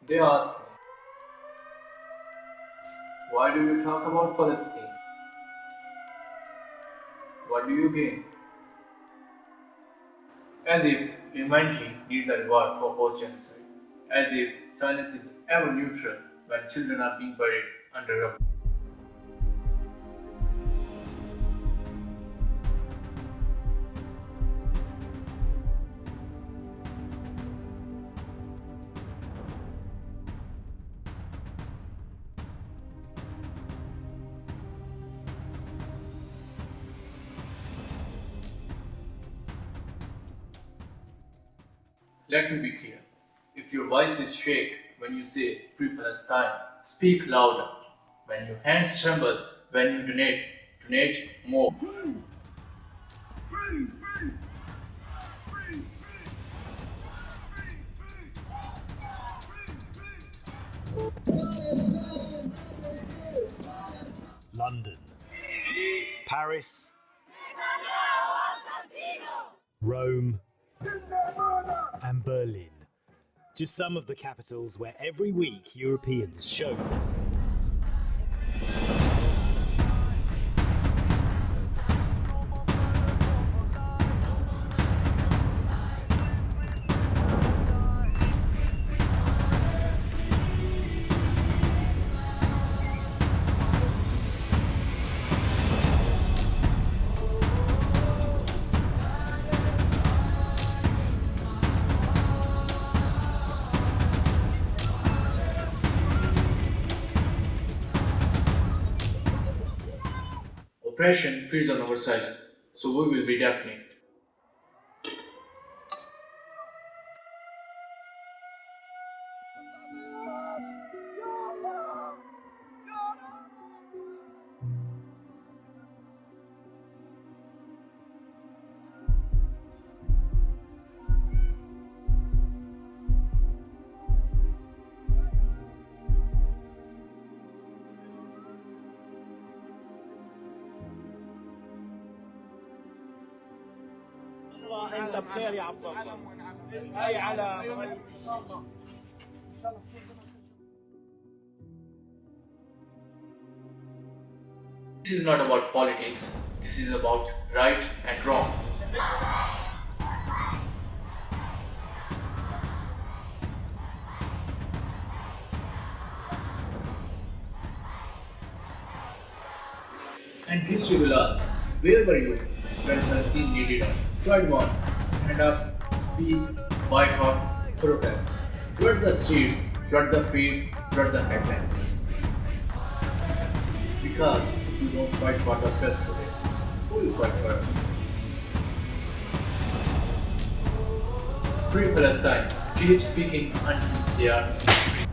They ask me, why do you talk about Palestine? What do you gain? As if humanity needs a reward for post genocide. As if silence is ever neutral when children are being buried under rubble. Let me be clear. If your voices shake when you say Free Palestine, speak louder. When your hands tremble, when you donate more. London, Paris, Rome, and Berlin. Just some of the capitals where every week Europeans show their support. Oppression feeds on our silence, so we will be deafening. انت بخير يا عبد الله هاي على This is not about politics, this is about right and wrong. And history will ask, where were you when Palestine needed us? So I want, stand up, speak, boycott, protest. Flood the streets, flood the feeds, flood the headlines. Because if you don't fight for the best today, who will fight for us? Free Palestine. Keep speaking until they are free.